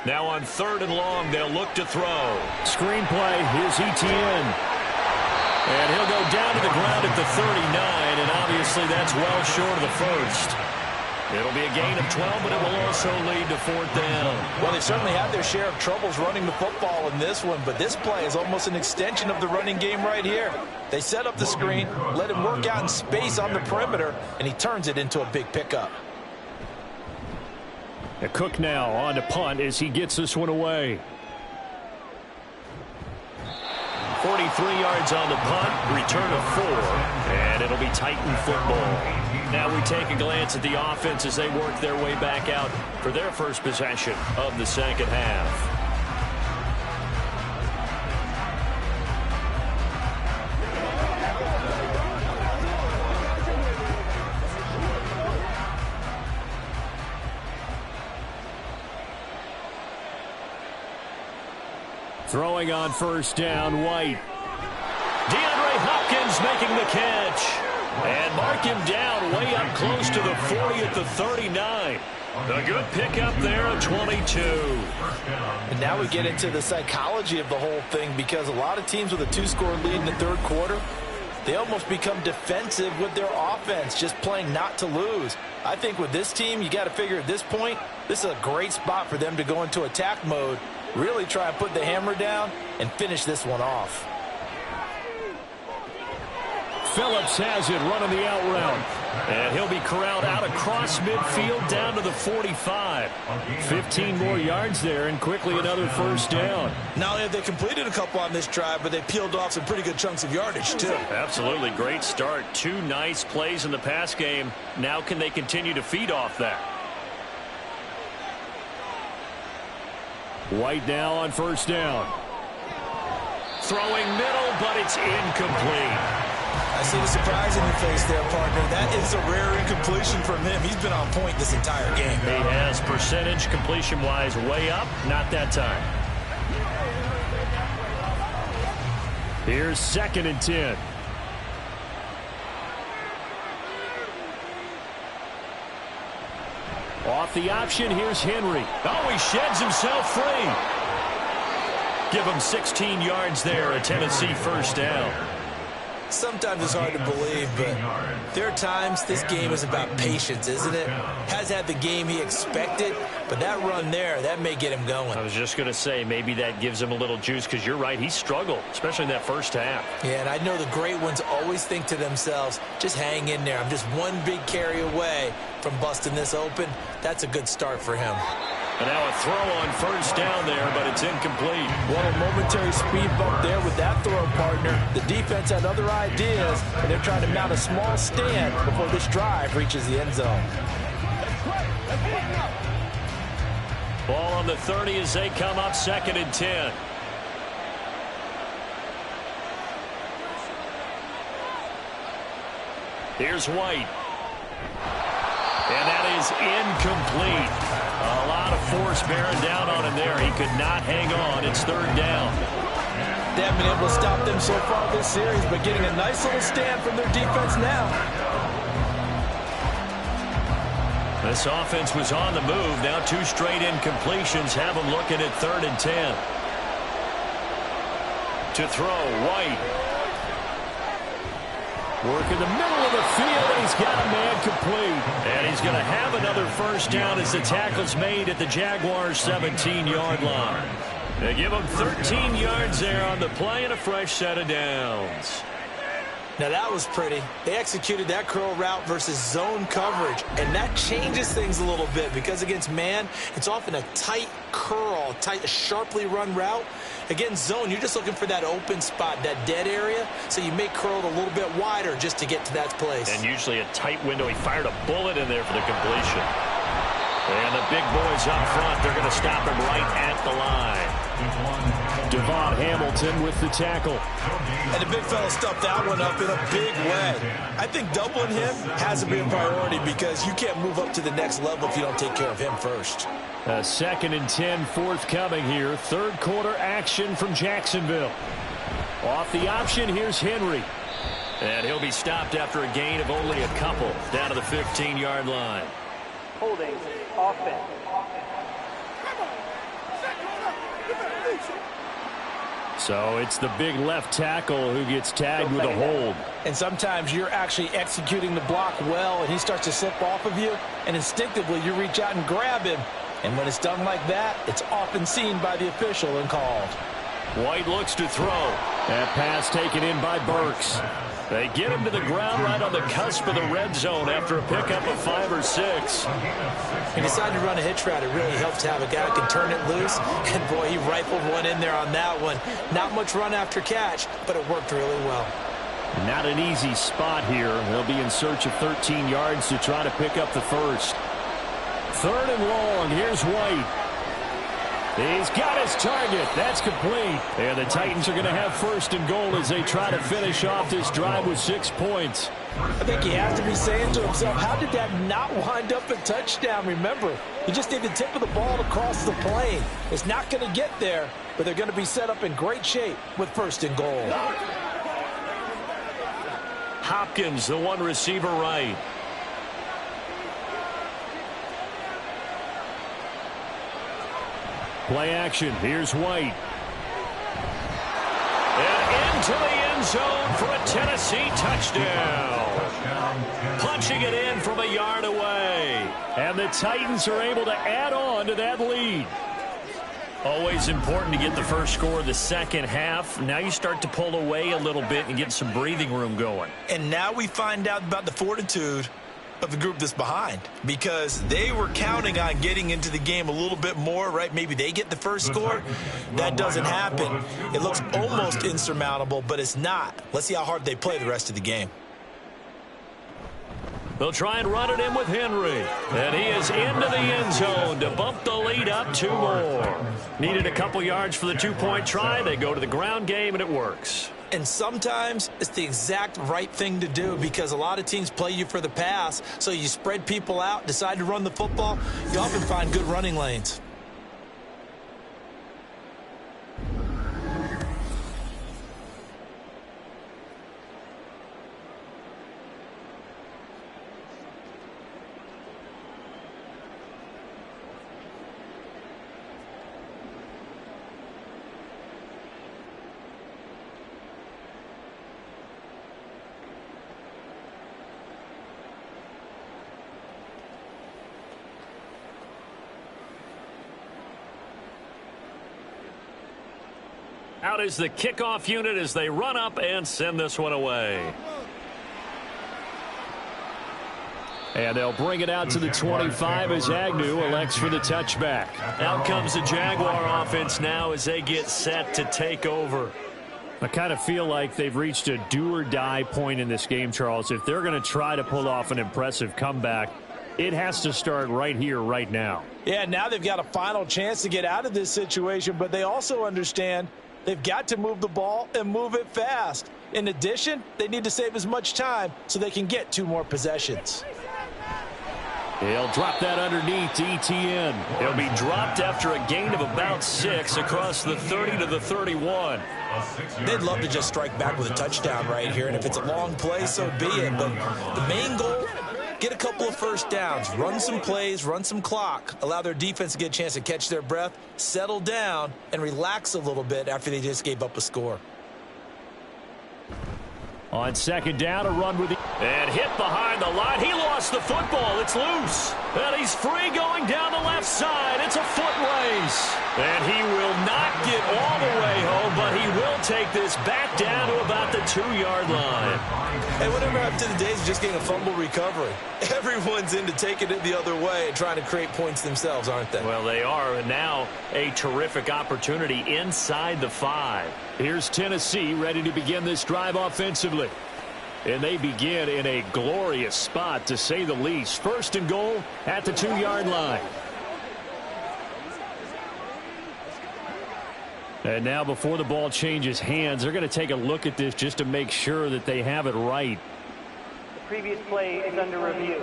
Now on 3rd and long, they'll look to throw. Screen play, here's Etienne. And he'll go down to the ground at the 39, and obviously that's well short of the first. It'll be a gain of 12, but it will also lead to 4th down. Well, they certainly had their share of troubles running the football in this one, but this play is almost an extension of the running game right here. They set up the screen, let him work out in space on the perimeter, and he turns it into a big pickup. Cook now on to punt as he gets this one away. 43 yards on the punt, return of 4, and it'll be Titan football. Now we take a glance at the offense as they work their way back out for their first possession of the second half. Throwing on first down, White. DeAndre Hopkins making the catch. And mark him down way up close to the 40 at the 39. A good pickup there at 22. And now we get into the psychology of the whole thing, because a lot of teams with a 2-score lead in the third quarter, they almost become defensive with their offense, just playing not to lose. I think with this team, you got to figure at this point, this is a great spot for them to go into attack mode, really try and put the hammer down and finish this one off. Phillips has it running the out route. And he'll be corralled out across midfield down to the 45. 15 more yards there, and quickly another first down. Not only have they completed a couple on this drive, but they peeled off some pretty good chunks of yardage, too. Absolutely. Great start. 2 nice plays in the pass game. Now can they continue to feed off that? White now on first down. Throwing middle, but it's incomplete. I see the surprise in your face there, partner. That is a rare incompletion from him. He's been on point this entire game. He has percentage completion-wise way up. Not that time. Here's 2nd and 10. Off the option, here's Henry. Oh, he sheds himself free. Give him 16 yards there, a Tennessee first down. Sometimes it's hard to believe, but there are times this game is about patience, isn't it? Has had the game he expected, but that run there, that may get him going. I was just going to say, maybe that gives him a little juice, because you're right, he struggled, especially in that first half. Yeah, and I know the great ones always think to themselves, just hang in there. I'm just one big carry away from busting this open. That's a good start for him. And now a throw on first down there, but it's incomplete. Well, a momentary speed bump there with that throw partner. The defense had other ideas, and they're trying to mount a small stand before this drive reaches the end zone. Ball on the 30 as they come up 2nd and 10. Here's White. And that is incomplete. A lot of force bearing down on him there. He could not hang on. It's 3rd down. They haven't been able to stop them so far this series, but getting a nice little stand from their defense now. This offense was on the move. Now 2 straight incompletions have them looking at 3rd and 10. To throw, White. Work in the middle of the field, and he's got a man complete. And he's going to have another first down as the tackle's made at the Jaguars' 17-yard line. They give him 13 yards there on the play and a fresh set of downs. Now that was pretty. They executed that curl route versus zone coverage, and that changes things a little bit because against man, it's often a tight curl, tight, sharply run route. Against zone, you're just looking for that open spot, that dead area, so you may curl it a little bit wider just to get to that place. And usually a tight window. He fired a bullet in there for the completion. And the big boys up front, they're going to stop him right at the line. Devon Hamilton with the tackle. And the big fella stuffed that one up in a big way. I think doubling him has to be a priority because you can't move up to the next level if you don't take care of him first. 2nd and 10 forthcoming here. 3rd quarter action from Jacksonville. Off the option, here's Henry. And he'll be stopped after a gain of only a couple down to the 15-yard line. Holding offense. So it's the big left tackle who gets tagged with a hold. And sometimes you're actually executing the block well, and he starts to slip off of you, and instinctively you reach out and grab him. And when it's done like that, it's often seen by the official and called. White looks to throw. That pass taken in by Burks. They get him to the ground right on the cusp of the red zone after a pickup of 5 or 6. He decided to run a hitch route. It really helps to have a guy who can turn it loose. And, boy, he rifled one in there on that one. Not much run after catch, but it worked really well. Not an easy spot here. They'll be in search of 13 yards to try to pick up the first. 3rd and long. Here's White. He's got his target. That's complete. And the Titans are going to have 1st and goal as they try to finish off this drive with 6 points. I think he has to be saying to himself, how did that not wind up a touchdown? Remember, you just need the tip of the ball to cross the plane. It's not going to get there, but they're going to be set up in great shape with 1st and goal. Hopkins, the one receiver right. Play action. Here's White. And into the end zone for a Tennessee touchdown. Punching it in from a yard away. And the Titans are able to add on to that lead. Always important to get the first score of the second half. Now you start to pull away a little bit and get some breathing room going. And now we find out about the fortitude of the group that's behind, because they were counting on getting into the game a little bit more, right? Maybe they get the first score. That doesn't happen. It looks almost insurmountable, but it's not. Let's see how hard they play the rest of the game. They'll try and run it in with Henry. And he is into the end zone to bump the lead up 2 more. Needed a couple yards for the 2-point try. They go to the ground game, and it works. And sometimes it's the exact right thing to do, because a lot of teams play you for the pass, so you spread people out, decide to run the football. You often find good running lanes. Out is the kickoff unit as they run up and send this one away. And they'll bring it out to the 25 as Agnew elects for the touchback. Out comes the Jaguar offense now as they get set to take over. I kind of feel like they've reached a do-or-die point in this game, Charles. If they're going to try to pull off an impressive comeback, it has to start right here, right now. Yeah, now they've got a final chance to get out of this situation, but they also understand they've got to move the ball and move it fast. In addition, they need to save as much time so they can get 2 more possessions. He'll drop that underneath to ETN. He'll be dropped after a gain of about 6 across the 30 to the 31. They'd love to just strike back with a touchdown right here, and if it's a long play, so be it. But the main goal, get a couple of first downs, run some plays, run some clock, allow their defense to get a chance to catch their breath, settle down, and relax a little bit after they just gave up a score. On second down, a run with the... And hit behind the line. He lost the football. It's loose. And he's free going down the left side. It's a foot race. And he will not get all the way home, but he will take this back down to about the 2-yard line. Hey, whatever happened to the days of just getting a fumble recovery? Everyone's into taking it the other way and trying to create points themselves, aren't they? Well, they are, and now a terrific opportunity inside the 5. Here's Tennessee ready to begin this drive offensively. And they begin in a glorious spot, to say the least. First and goal at the 2-yard line. And now before the ball changes hands, they're going to take a look at this just to make sure that they have it right. The previous play is under review.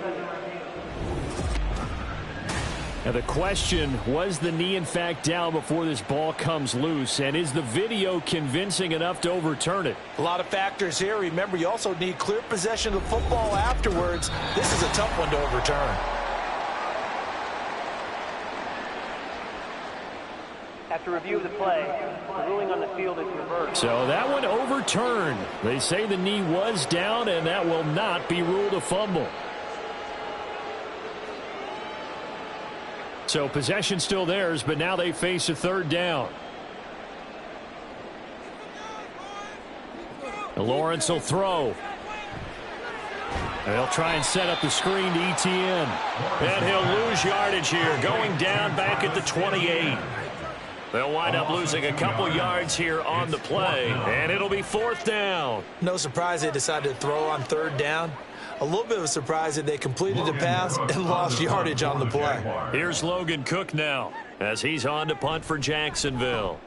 Now the question, was the knee in fact down before this ball comes loose? And is the video convincing enough to overturn it? A lot of factors here. Remember, you also need clear possession of the football afterwards. This is a tough one to overturn. After review of the play, the ruling on the field is reversed. So that one overturned. They say the knee was down, and that will not be ruled a fumble. So possession still theirs, but now they face a third down. Lawrence will throw. They'll try and set up the screen to ETN. And he'll lose yardage here, going down back at the 28. They'll wind up losing a couple yards here on the play, and it'll be 4th down. No surprise they decided to throw on 3rd down. A little bit of a surprise that they completed the pass and lost yardage on the play. Here's Logan Cook now as he's on to punt for Jacksonville.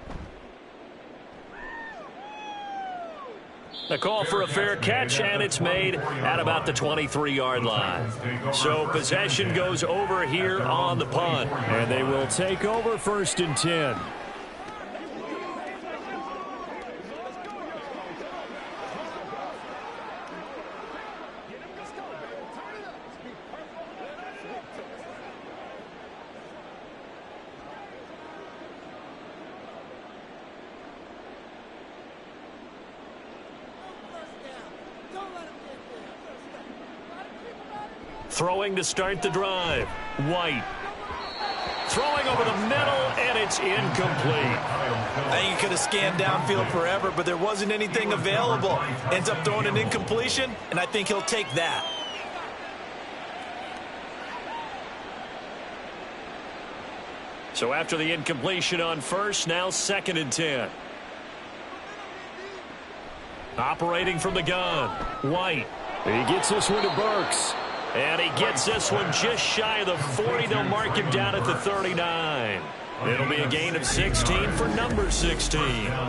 A call for a fair catch, and it's made at about the 23-yard line. So possession goes over here on the punt. And they will take over 1st and 10. Throwing to start the drive. White. Throwing over the middle, and it's incomplete. I think he could have scanned downfield forever, but there wasn't anything available. Ends up throwing an incompletion, and I think he'll take that. So after the incompletion on first, now 2nd and 10. Operating from the gun. White. He gets this one to Burks. And he gets this one just shy of the 40. They'll mark him down at the 39. It'll be a gain of 16 for number 16.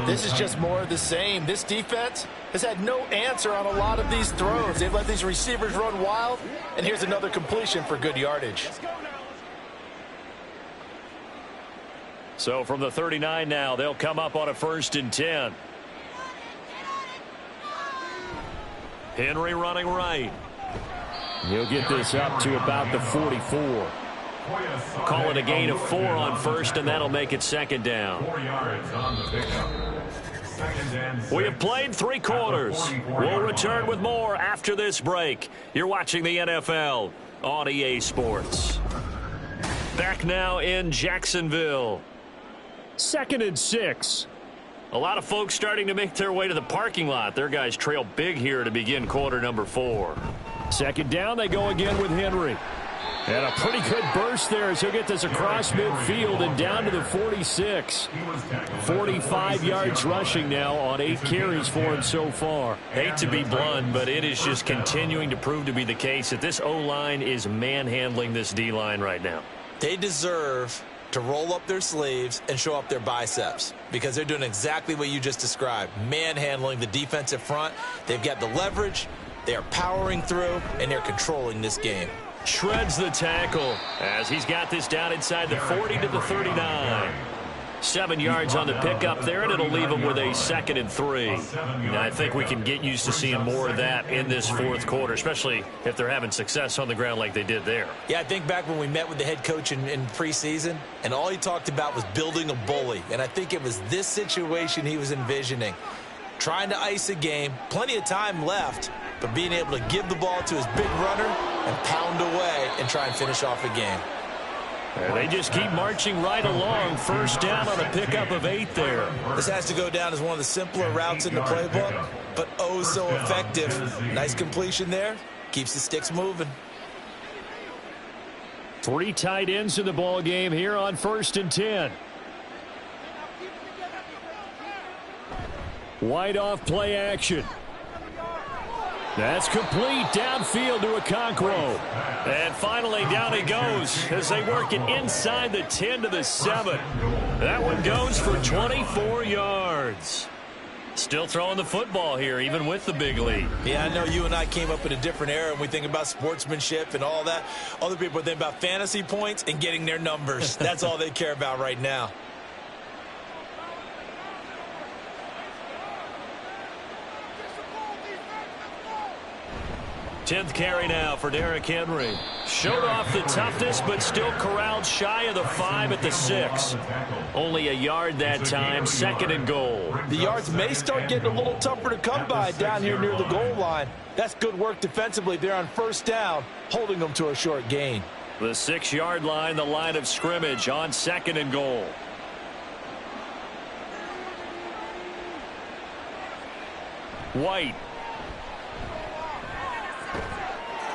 This is just more of the same. This defense has had no answer on a lot of these throws. They've let these receivers run wild, and here's another completion for good yardage. So from the 39 now, they'll come up on a 1st and 10. Henry running right. He'll get this up to about the 44. Call it a gain of 4 on first, and that'll make it 2nd down. 4 yards on the pickup. 2nd and 6. We have played 3 quarters. We'll return with more after this break. You're watching the NFL on EA Sports. Back now in Jacksonville. 2nd and 6. A lot of folks starting to make their way to the parking lot. Their guys trail big here to begin quarter number 4. Second down, they go again with Henry. And a pretty good burst there as he'll get this across midfield and down to the 46. 45 yards rushing now on 8 carries for him so far. Hate to be blunt, but it is just continuing to prove to be the case that this O-line is manhandling this D-line right now. They deserve to roll up their sleeves and show up their biceps because they're doing exactly what you just described, manhandling the defensive front. They've got the leverage, they are powering through, and they're controlling this game. Shreds the tackle as he's got this down inside the 40 to the 39. 7 yards on the pickup there, and it'll leave them with a 2nd and 3. And I think we can get used to seeing more of that in this fourth quarter, especially if they're having success on the ground like they did there. Yeah, I think back when we met with the head coach in preseason, and all he talked about was building a bully. And I think it was this situation he was envisioning. Trying to ice a game, plenty of time left, but being able to give the ball to his big runner and pound away and try and finish off a game. And they just keep marching right along. First down on a pickup of 8 there. This has to go down as one of the simpler routes in the playbook, but oh so effective. Nice completion there. Keeps the sticks moving. 3 tight ends in the ball game here on 1st and 10. Wide off play action. That's complete downfield to Okonkwo. And finally down he goes as they work it inside the 10 to the 7. That one goes for 24 yards. Still throwing the football here, even with the big lead. Yeah, I know you and I came up in a different era, and we think about sportsmanship and all that. Other people think about fantasy points and getting their numbers. That's all they care about right now. 10th carry now for Derrick Henry. Showed off the toughness, but still corralled shy of the 5 at the 6. Only a yard that time, 2nd and goal. The yards may start getting a little tougher to come by down here near the goal line. That's good work defensively there on 1st down, holding them to a short gain. The 6-yard line, the line of scrimmage on 2nd and goal. White.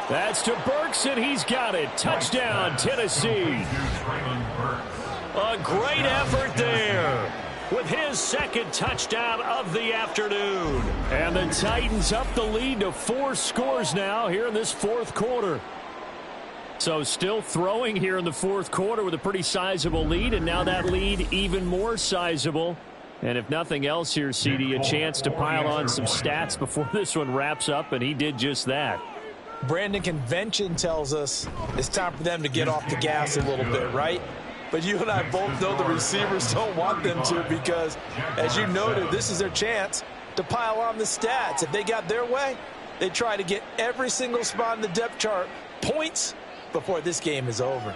That's to Burks, and he's got it. Touchdown, Tennessee. A great effort there with his 2nd touchdown of the afternoon. And the Titans up the lead to 4 scores now here in this 4th quarter. So still throwing here in the 4th quarter with a pretty sizable lead, and now that lead even more sizable. And if nothing else here, CD, a chance to pile on some stats before this one wraps up, and he did just that. Brandon, convention tells us it's time for them to get off the gas a little bit, right? But you and I both know the receivers don't want them to because, as you noted, this is their chance to pile on the stats. If they got their way, they try to get every single spot in the depth chart points before this game is over.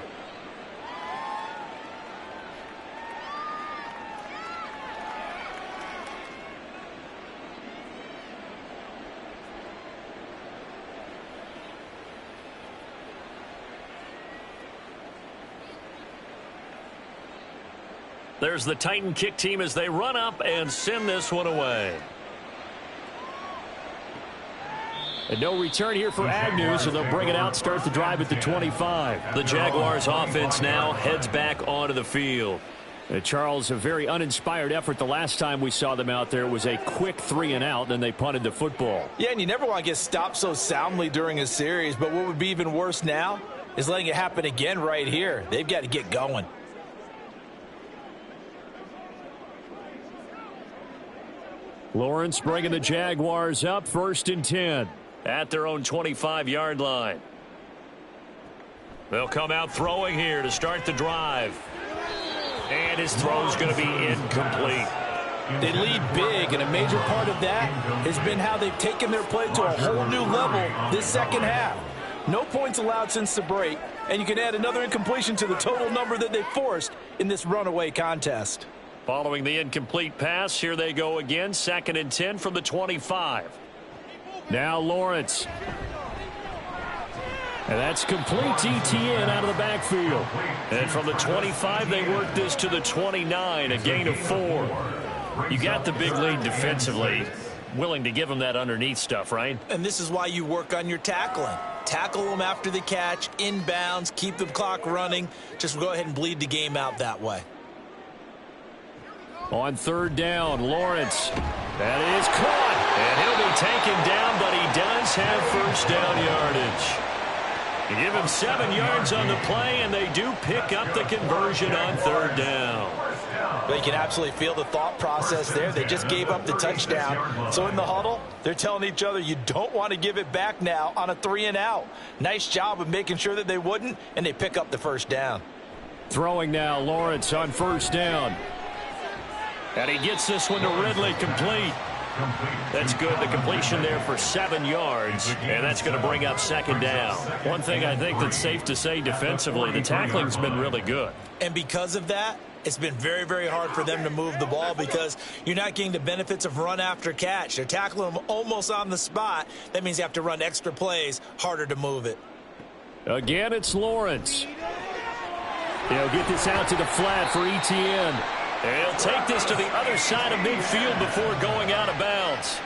There's the Titan kick team as they run up and send this one away. And no return here for Agnew, so they'll bring it out, start the drive at the 25. The Jaguars offense now heads back onto the field. Charles, a very uninspired effort. The last time we saw them out there was a quick 3-and-out, then they punted the football. Yeah, and you never want to get stopped so soundly during a series, but what would be even worse now is letting it happen again right here. They've got to get going. Lawrence bringing the Jaguars up, 1st and 10. At their own 25-yard line. They'll come out throwing here to start the drive. And his throw's going to be incomplete. They lead big, and a major part of that has been how they've taken their play to a whole new level this second half. No points allowed since the break, and you can add another incompletion to the total number that they forced in this runaway contest. Following the incomplete pass, here they go again, 2nd and 10 from the 25. Now Lawrence. And that's complete to Etienne out of the backfield. And from the 25, they work this to the 29, a gain of 4. You got the big lead defensively. Willing to give them that underneath stuff, right? And this is why you work on your tackling. Tackle them after the catch, inbounds, keep the clock running. Just go ahead and bleed the game out that way. On third down, Lawrence. That is caught. And he'll be taken down, but he does have first down yardage. You give him 7 yards on the play, and they do pick up the conversion on third down. But you can absolutely feel the thought process there. They just gave up the touchdown. So in the huddle, they're telling each other, you don't want to give it back now on a 3-and-out. Nice job of making sure that they wouldn't, and they pick up the first down. Throwing now, Lawrence on first down. And he gets this one to Ridley, complete. That's good. The completion there for 7 yards, and that's going to bring up second down. One thing I think that's safe to say defensively, the tackling's been really good. And because of that, it's been very, very hard for them to move the ball because you're not getting the benefits of run after catch. They're tackling them almost on the spot. That means you have to run extra plays, harder to move it. Again, it's Lawrence. He'll get this out to the flat for Etienne. And he'll take this to the other side of midfield before going out of bounds.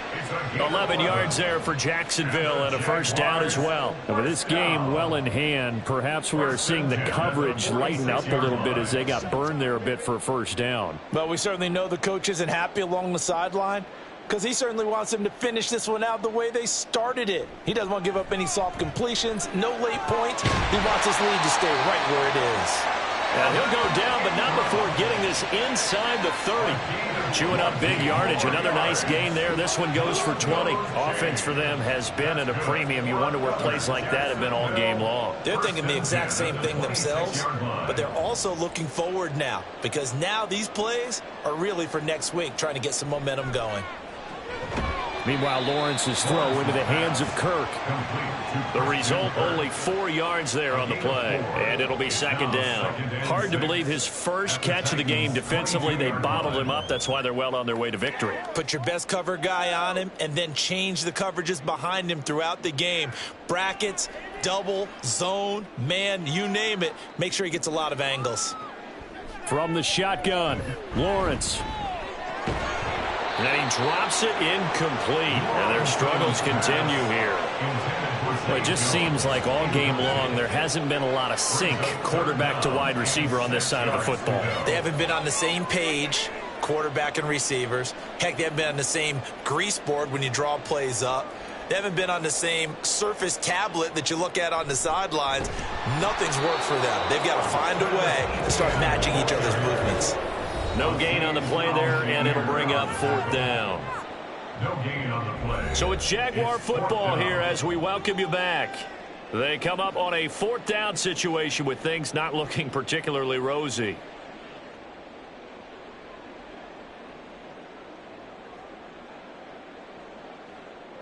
11 yards there for Jacksonville and a first down as well. And with this game well in hand, perhaps we are seeing the coverage lighten up a little bit as they got burned there a bit for a first down. But we certainly know the coach isn't happy along the sideline because he certainly wants them to finish this one out the way they started it. He doesn't want to give up any soft completions, no late points. He wants his lead to stay right where it is. And he'll go down, but not before getting this inside the 30. Chewing up big yardage. Another nice gain there. This one goes for 20. Offense for them has been at a premium. You wonder where plays like that have been all game long. They're thinking the exact same thing themselves, but they're also looking forward now because now these plays are really for next week, trying to get some momentum going. Meanwhile, Lawrence's throw into the hands of Kirk. The result, only 4 yards there on the play, and it'll be second down. Hard to believe his first catch of the game defensively. They bottled him up. That's why they're well on their way to victory. Put your best cover guy on him and then change the coverages behind him throughout the game. Brackets, double, zone, man, you name it. Make sure he gets a lot of angles. From the shotgun, Lawrence. And he drops it incomplete, and their struggles continue here. Well, it just seems like all game long there hasn't been a lot of sync quarterback to wide receiver on this side of the football. They haven't been on the same page, quarterback and receivers. Heck, they haven't been on the same grease board when you draw plays up. They haven't been on the same surface tablet that you look at on the sidelines. Nothing's worked for them. They've got to find a way to start matching each other's movements. No gain on the play there, and it'll bring up fourth down. No gain on the play. So it's Jaguar football here as we welcome you back. They come up on a fourth down situation with things not looking particularly rosy.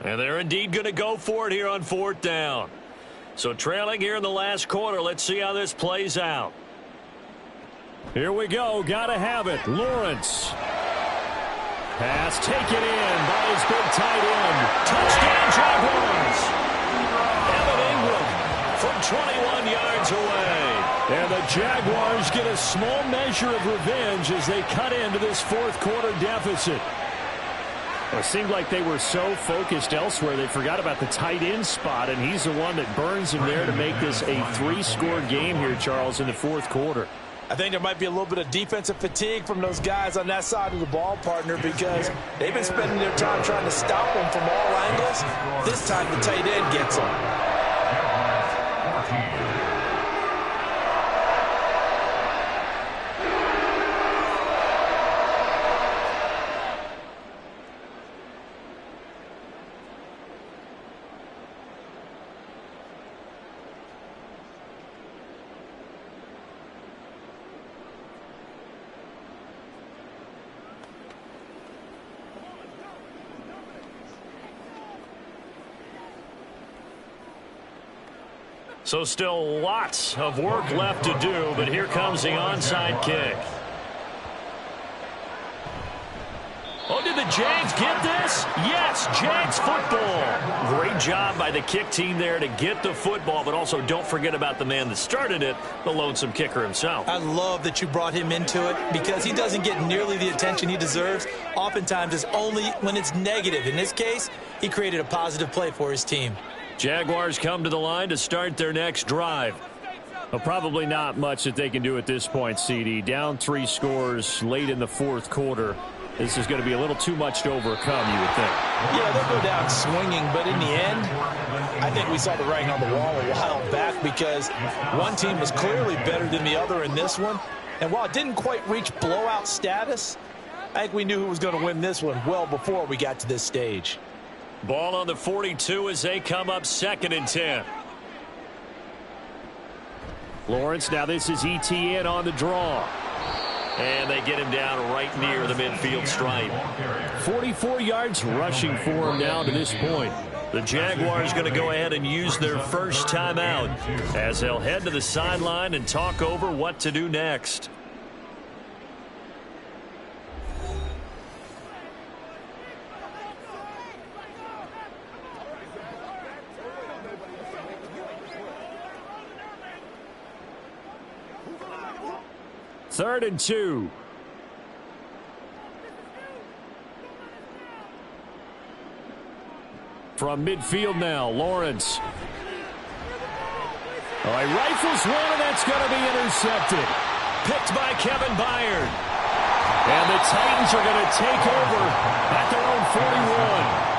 And they're indeed going to go for it here on fourth down. So trailing here in the last quarter, let's see how this plays out. Here we go. Got to have it. Lawrence. Pass taken in by his big tight end. Touchdown, Jaguars. Evan Ingram from 21 yards away. And the Jaguars get a small measure of revenge as they cut into this fourth quarter deficit. Well, it seemed like they were so focused elsewhere they forgot about the tight end spot, and he's the one that burns him there to make this a 3-score game here, Charles, in the fourth quarter. I think there might be a little bit of defensive fatigue from those guys on that side of the ball, partner, because they've been spending their time trying to stop them from all angles. This time the tight end gets them. So still lots of work left to do, but here comes the onside kick. Oh, did the Jags get this? Yes, Jags football. Great job by the kick team there to get the football, but also don't forget about the man that started it, the lonesome kicker himself. I love that you brought him into it because he doesn't get nearly the attention he deserves. Oftentimes it's only when it's negative. In this case, he created a positive play for his team. Jaguars come to the line to start their next drive. Well, probably not much that they can do at this point, CD. Down 3 scores late in the fourth quarter. This is going to be a little too much to overcome, you would think. Yeah, they'll go down swinging, but in the end, I think we saw the writing on the wall a while back because one team was clearly better than the other in this one. And while it didn't quite reach blowout status, I think we knew who was going to win this one well before we got to this stage. Ball on the 42 as they come up 2nd and 10. Lawrence, now this is ETN on the draw. And they get him down right near the midfield stripe. 44 yards rushing for him now to this point. The Jaguars going to go ahead and use their first timeout as they'll head to the sideline and talk over what to do next. Third and 2. From midfield now, Lawrence. Oh, he rifles one, and that's going to be intercepted. Picked by Kevin Byard. And the Titans are going to take over at their own 41.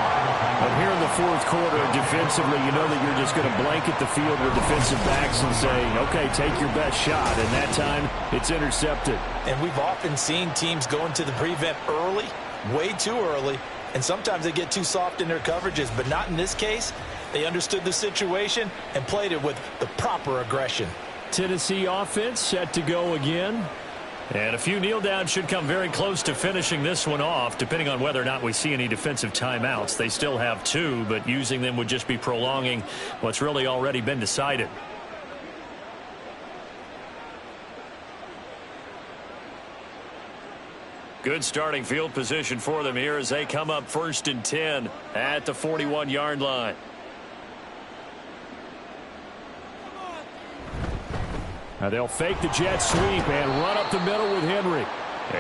But here in the fourth quarter, defensively, you know that you're just going to blanket the field with defensive backs and say, okay, take your best shot. And that time, it's intercepted. And we've often seen teams go into the prevent early, way too early, and sometimes they get too soft in their coverages. But not in this case. They understood the situation and played it with the proper aggression. Tennessee offense set to go again. And a few kneel downs should come very close to finishing this one off, depending on whether or not we see any defensive timeouts. They still have 2, but using them would just be prolonging what's really already been decided. Good starting field position for them here as they come up 1st and 10 at the 41-yard line. Now they'll fake the jet sweep and run up the middle with Henry.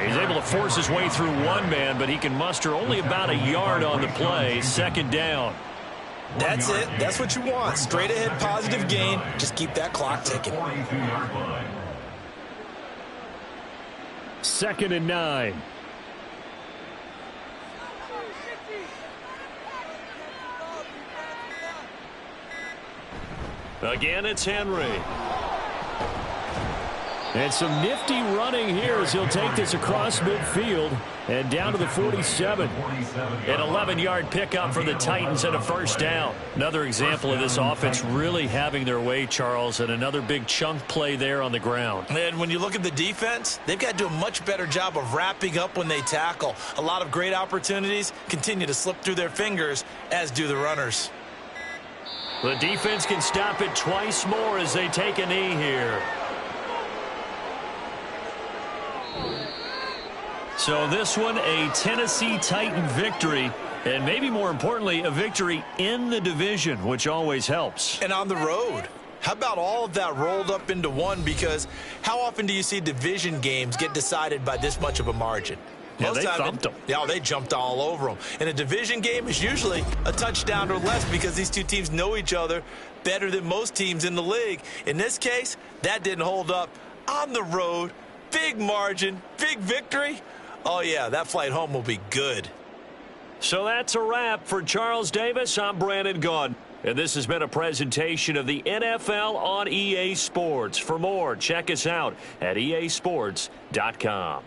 He's able to force his way through one man, but he can muster only about a yard on the play. 2nd down. That's it. That's what you want. Straight ahead positive gain. Just keep that clock ticking. 2nd and 9. Again, it's Henry. And some nifty running here as he'll take this across midfield and down to the 47. An 11-yard pickup for the Titans and a 1st down. Another example of this offense really having their way, Charles, and another big chunk play there on the ground. And when you look at the defense, they've got to do a much better job of wrapping up when they tackle. A lot of great opportunities continue to slip through their fingers, as do the runners. The defense can stop it twice more as they take a knee here. So this one, a Tennessee Titan victory, and maybe more importantly, a victory in the division, which always helps. And on the road. How about all of that rolled up into one? Because how often do you see division games get decided by this much of a margin? Yeah, they thumped them. Yeah, they jumped all over them. And a division game is usually a touchdown or less because these two teams know each other better than most teams in the league. In this case, that didn't hold up. On the road, big margin, big victory. Oh, yeah, that flight home will be good. So that's a wrap for Charles Davis. I'm Brandon Gaudin. And this has been a presentation of the NFL on EA Sports. For more, check us out at easports.com.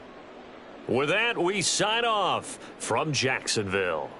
With that, we sign off from Jacksonville.